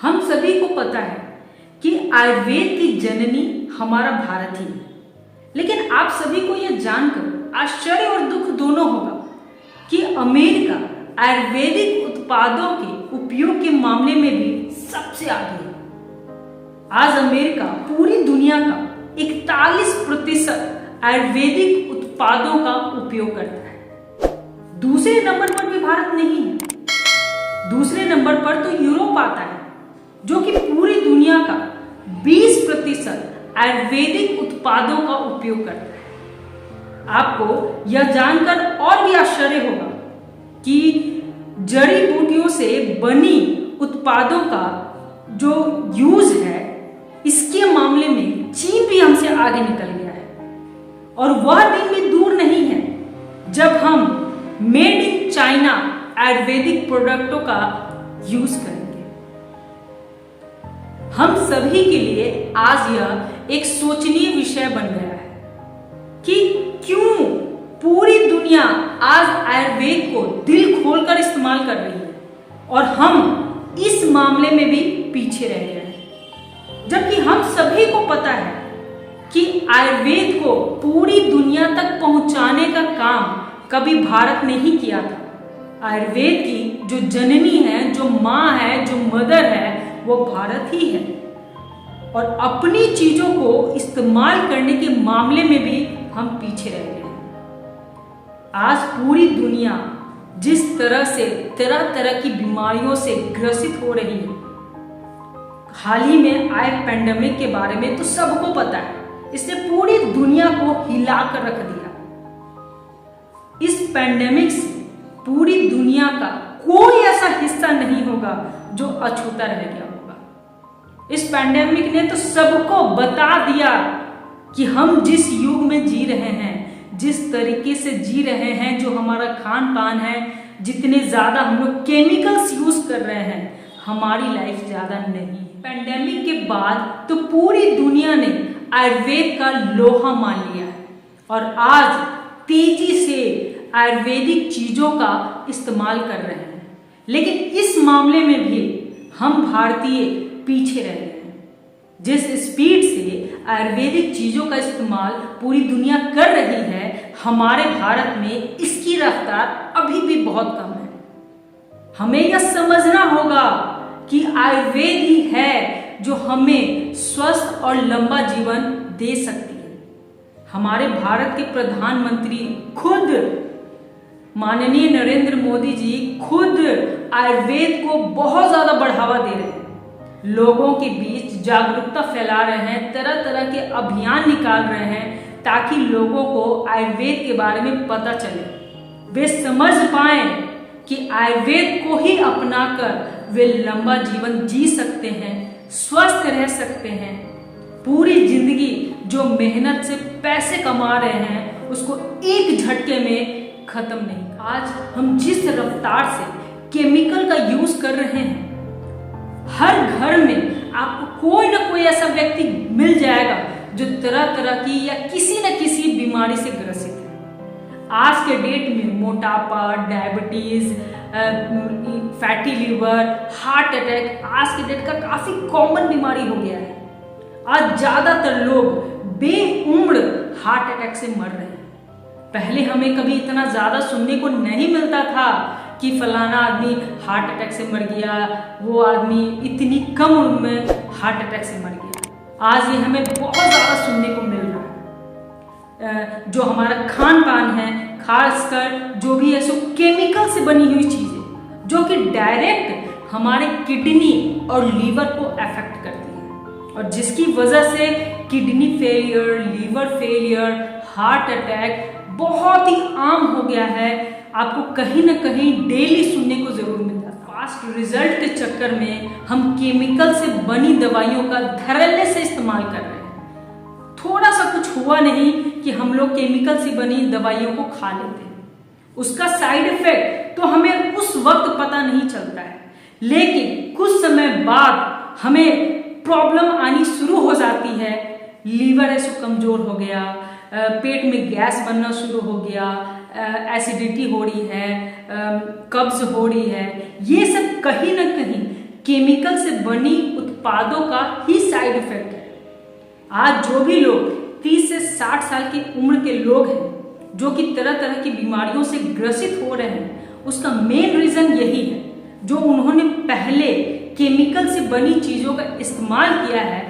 हम सभी को पता है कि आयुर्वेद की जननी हमारा भारत ही है। लेकिन आप सभी को यह जानकर आश्चर्य और दुख दोनों होगा कि अमेरिका आयुर्वेदिक उत्पादों के उपयोग के मामले में भी सबसे आगे है। आज अमेरिका पूरी दुनिया का 41% आयुर्वेदिक उत्पादों का उपयोग करता है। दूसरे नंबर पर भी भारत नहीं है। दूसरे नंबर पर तो यूरोप आता है, जो कि पूरी दुनिया का 20% आयुर्वेदिक उत्पादों का उपयोग करता है। आपको यह जानकर और भी आश्चर्य होगा कि जड़ी बूटियों से बनी उत्पादों का जो यूज है, इसके मामले में चीन भी हमसे आगे निकल गया है। और वह दिन भी दूर नहीं है जब हम मेड इन चाइना आयुर्वेदिक प्रोडक्टों का यूज करेंगे। हम सभी के लिए आज यह एक सोचनीय विषय बन गया है कि क्यों पूरी दुनिया आज आयुर्वेद को दिल खोलकर इस्तेमाल कर रही है और हम इस मामले में भी पीछे रह गए हैं। जबकि हम सभी को पता है कि आयुर्वेद को पूरी दुनिया तक पहुंचाने का काम कभी भारत ने ही किया था। आयुर्वेद की जो जननी है, जो माँ है, जो मदर है, वो भारत ही है। और अपनी चीजों को इस्तेमाल करने के मामले में भी हम पीछे रह गए हैं। आज पूरी दुनिया जिस तरह से तरह तरह की बीमारियों से ग्रसित हो रही है, हाल ही में आए पेंडेमिक के बारे में तो सबको पता है। इसने पूरी दुनिया को हिला कर रख दिया। इस पेंडेमिक से पूरी दुनिया का कोई ऐसा हिस्सा नहीं होगा जो अछूता रह गया होगा। इस पेंडेमिक ने तो सबको बता दिया कि हम जिस युग में जी रहे हैं, जिस तरीके से जी रहे हैं, जो हमारा खान पान है, जितने ज्यादा हम लोग केमिकल्स यूज कर रहे हैं, हमारी लाइफ ज्यादा नहीं। पेंडेमिक के बाद तो पूरी दुनिया ने आयुर्वेद का लोहा मान लिया है और आज तेजी से आयुर्वेदिक चीजों का इस्तेमाल कर रहे हैं। लेकिन इस मामले में भी हम भारतीय पीछे रह गए हैं। जिस स्पीड से आयुर्वेदिक चीजों का इस्तेमाल पूरी दुनिया कर रही है, हमारे भारत में इसकी रफ्तार अभी भी बहुत कम है। हमें यह समझना होगा कि आयुर्वेद ही है जो हमें स्वस्थ और लंबा जीवन दे सकती है। हमारे भारत के प्रधानमंत्री खुद माननीय नरेंद्र मोदी जी खुद आयुर्वेद को बहुत ज्यादा बढ़ावा दे रहे हैं। लोगों के बीच जागरूकता फैला रहे हैं, तरह तरह के अभियान निकाल रहे हैं ताकि लोगों को आयुर्वेद के बारे में पता चले, वे समझ पाएं कि आयुर्वेद को ही अपनाकर वे लंबा जीवन जी सकते हैं, स्वस्थ रह सकते हैं। पूरी जिंदगी जो मेहनत से पैसे कमा रहे हैं, उसको एक झटके में खत्म नहीं। आज हम जिस रफ्तार से केमिकल का यूज कर रहे हैं, हर घर में आपको कोई ना कोई ऐसा व्यक्ति मिल जाएगा जो तरह तरह की या किसी न किसी बीमारी से ग्रसित है। आज के डेट में मोटापा, diabetes, fatty liver, heart attack आज के डेट का काफी कॉमन बीमारी हो गया है। आज ज्यादातर लोग बेउम्र हार्ट अटैक से मर रहे हैं। पहले हमें कभी इतना ज्यादा सुनने को नहीं मिलता था कि फलाना आदमी हार्ट अटैक से मर गया, वो आदमी इतनी कम उम्र में हार्ट अटैक से मर गया। आज ये हमें बहुत ज्यादा सुनने को मिल रहा है। जो हमारा खान पान है, खासकर जो भी है सो केमिकल से बनी हुई चीजें, जो कि डायरेक्ट हमारे किडनी और लीवर को अफेक्ट करती है और जिसकी वजह से kidney failure, liver failure, heart attack बहुत ही आम हो गया है। आपको कहीं ना कहीं डेली सुनने को जरूर मिलता है। फास्ट रिजल्ट के चक्कर में हम केमिकल से बनी दवाइयों का धड़ल्ले से इस्तेमाल कर रहे हैं। थोड़ा सा कुछ हुआ नहीं कि हम लोग केमिकल से बनी दवाइयों को खा लेते हैं। उसका साइड इफेक्ट तो हमें उस वक्त पता नहीं चलता है, लेकिन कुछ समय बाद हमें प्रॉब्लम आनी शुरू हो जाती है। लीवर ऐसे कमजोर हो गया, पेट में गैस बनना शुरू हो गया, एसिडिटी हो रही है, कब्ज हो रही है। ये सब कहीं ना कहीं केमिकल से बनी उत्पादों का ही साइड इफेक्ट है। आज जो भी लोग 30 से 60 साल की उम्र के लोग हैं जो कि तरह तरह की बीमारियों से ग्रसित हो रहे हैं, उसका मेन रीजन यही है, जो उन्होंने पहले केमिकल से बनी चीजों का इस्तेमाल किया है,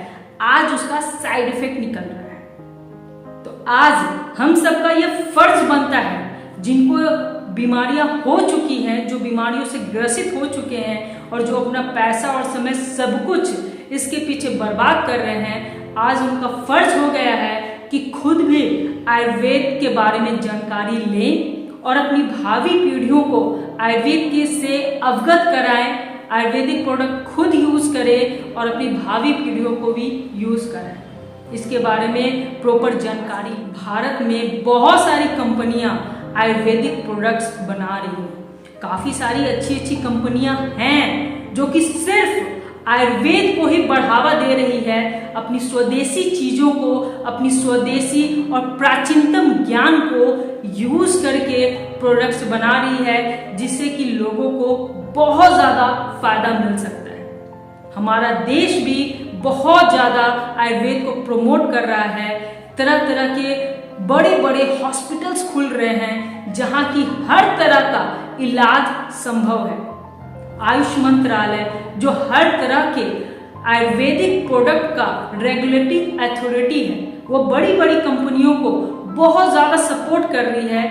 आज उसका साइड इफेक्ट निकल रहा है। तो आज हम सबका यह फर्ज बनता है, जिनको बीमारियां हो चुकी हैं, जो बीमारियों से ग्रसित हो चुके हैं और जो अपना पैसा और समय सब कुछ इसके पीछे बर्बाद कर रहे हैं, आज उनका फर्ज हो गया है कि खुद भी आयुर्वेद के बारे में जानकारी लें और अपनी भावी पीढ़ियों को आयुर्वेद के से अवगत कराएं, आयुर्वेदिक प्रोडक्ट खुद यूज करें और अपनी भावी पीढ़ियों को भी यूज कराएं। इसके बारे में प्रॉपर जानकारी, भारत में बहुत सारी कंपनियां आयुर्वेदिक प्रोडक्ट्स बना रही हैं। काफी सारी अच्छी अच्छी कंपनियां हैं जो कि सिर्फ आयुर्वेद को ही बढ़ावा दे रही है, अपनी स्वदेशी चीजों को, अपनी स्वदेशी और प्राचीनतम ज्ञान को यूज करके प्रोडक्ट्स बना रही है, जिससे कि लोगों को बहुत ज्यादा फायदा मिल सकता है। हमारा देश भी बहुत ज्यादा आयुर्वेद को प्रमोट कर रहा है। तरह तरह के बड़े बड़े हॉस्पिटल्स खुल रहे हैं जहां की हर तरह का इलाज संभव है। आयुष मंत्रालय जो हर तरह के आयुर्वेदिक प्रोडक्ट का रेगुलेटिंग अथॉरिटी है, वो बड़ी बड़ी कंपनियों को बहुत ज्यादा सपोर्ट कर रही है।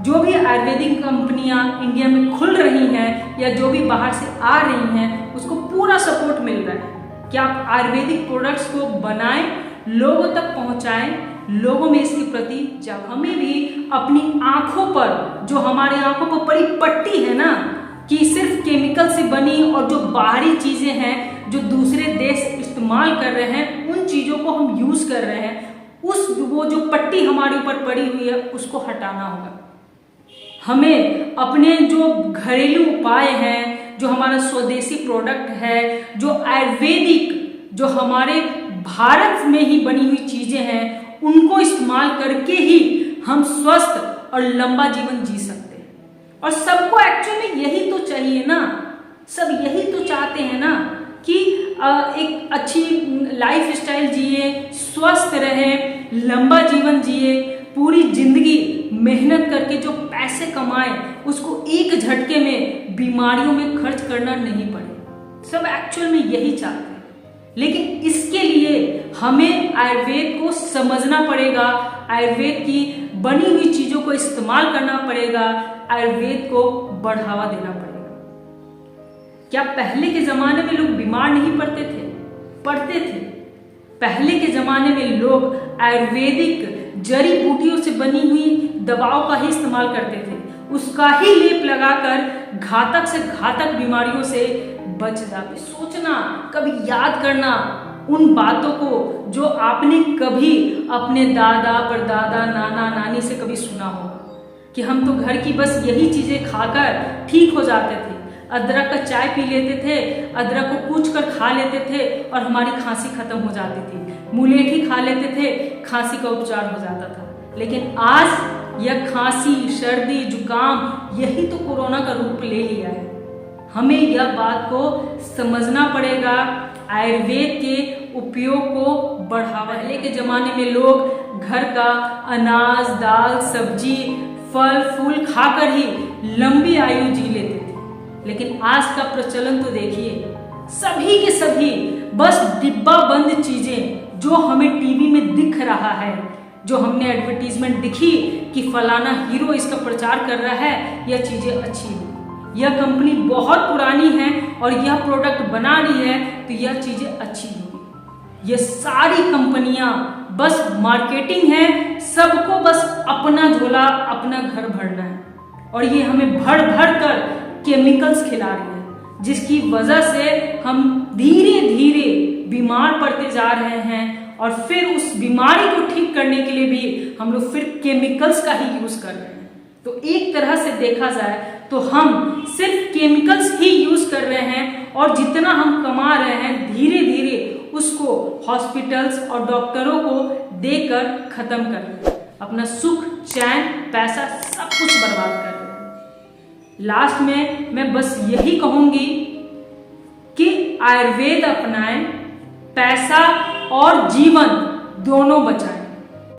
जो भी आयुर्वेदिक कंपनियां इंडिया में खुल रही हैं या जो भी बाहर से आ रही हैं, उसको पूरा सपोर्ट मिल रहा है कि आप आयुर्वेदिक प्रोडक्ट्स को बनाएं, लोगों तक पहुंचाएं, लोगों में इसके प्रति जागरूक। हमें भी अपनी आंखों पर, जो हमारे आंखों पर बड़ी पट्टी है ना कि सिर्फ केमिकल से बनी और जो बाहरी चीजें हैं जो दूसरे देश इस्तेमाल कर रहे हैं, उन चीजों को हम यूज कर रहे हैं, वो जो पट्टी हमारे ऊपर पड़ी हुई है उसको हटाना होगा। हमें अपने जो घरेलू उपाय हैं, जो हमारा स्वदेशी प्रोडक्ट है, जो आयुर्वेदिक, जो हमारे भारत में ही बनी हुई चीजें हैं, उनको इस्तेमाल करके ही हम स्वस्थ और लंबा जीवन जी सकते हैं। और सबको एक्चुअली यही तो चाहिए ना, सब यही तो चाहते हैं ना कि एक अच्छी लाइफ स्टाइल जिए, स्वस्थ रहें, लंबा जीवन जिए, पूरी जिंदगी मेहनत करके जो पैसे कमाएं उसको एक झटके में बीमारियों में खर्च करना नहीं पड़े। सब एक्चुअल में यही चाहते हैं, लेकिन इसके लिए हमें आयुर्वेद को समझना पड़ेगा, आयुर्वेद की बनी हुई चीजों को इस्तेमाल करना पड़ेगा, आयुर्वेद को बढ़ावा देना पड़ेगा। क्या पहले के जमाने में लोग बीमार नहीं पड़ते थे? पड़ते थे। पहले के जमाने में लोग आयुर्वेदिक जड़ी बूटियों से बनी हुई दवाओं का ही इस्तेमाल करते थे, उसका ही लेप लगाकर घातक से घातक बीमारियों से बच जाते। सोचना, कभी याद करना उन बातों को जो आपने कभी अपने दादा परदादा नाना नानी से कभी सुना होगा कि हम तो घर की बस यही चीजें खाकर ठीक हो जाते थे। अदरक का चाय पी लेते थे, अदरक को कूच कर खा लेते थे और हमारी खांसी खत्म हो जाती थी। मुलेठी खा लेते थे, खांसी का उपचार हो जाता था। लेकिन आज यह खांसी, सर्दी, जुकाम यही तो कोरोना का रूप ले लिया है। हमें यह बात को समझना पड़ेगा, आयुर्वेद के उपयोग को बढ़ावा। पहले के जमाने में लोग घर का अनाज, दाल, सब्जी, फल फूल खाकर ही लंबी आयु जी लेते थे। लेकिन आज का प्रचलन तो देखिए, सभी के सभी बस डिब्बा बंद चीजें जो हमें टीवी में दिख रहा है, जो हमने एडवर्टीजमेंट दिखी कि फलाना हीरो इसका प्रचार कर रहा है, यह चीजें अच्छी होगी, यह कंपनी बहुत पुरानी है और यह प्रोडक्ट बना रही है तो यह चीजें अच्छी होगी। यह सारी कंपनियां बस मार्केटिंग है, सबको बस अपना झोला, अपना घर भरना है और ये हमें भर भर कर केमिकल्स खिला रही है, जिसकी वजह से हम धीरे धीरे बीमार पड़ते जा रहे हैं और फिर उस बीमारी को ठीक करने के लिए भी हम लोग फिर केमिकल्स का ही यूज कर रहे हैं। तो एक तरह से देखा जाए तो हम सिर्फ केमिकल्स ही यूज कर रहे हैं और जितना हम कमा रहे हैं धीरे धीरे उसको हॉस्पिटल्स और डॉक्टरों को देकर खत्म कर रहे हैं। अपना सुख, चैन, पैसा सब कुछ बर्बाद कर रहे हैं। लास्ट में मैं बस यही कहूंगी कि आयुर्वेद अपनाएं, पैसा और जीवन दोनों बचाएं।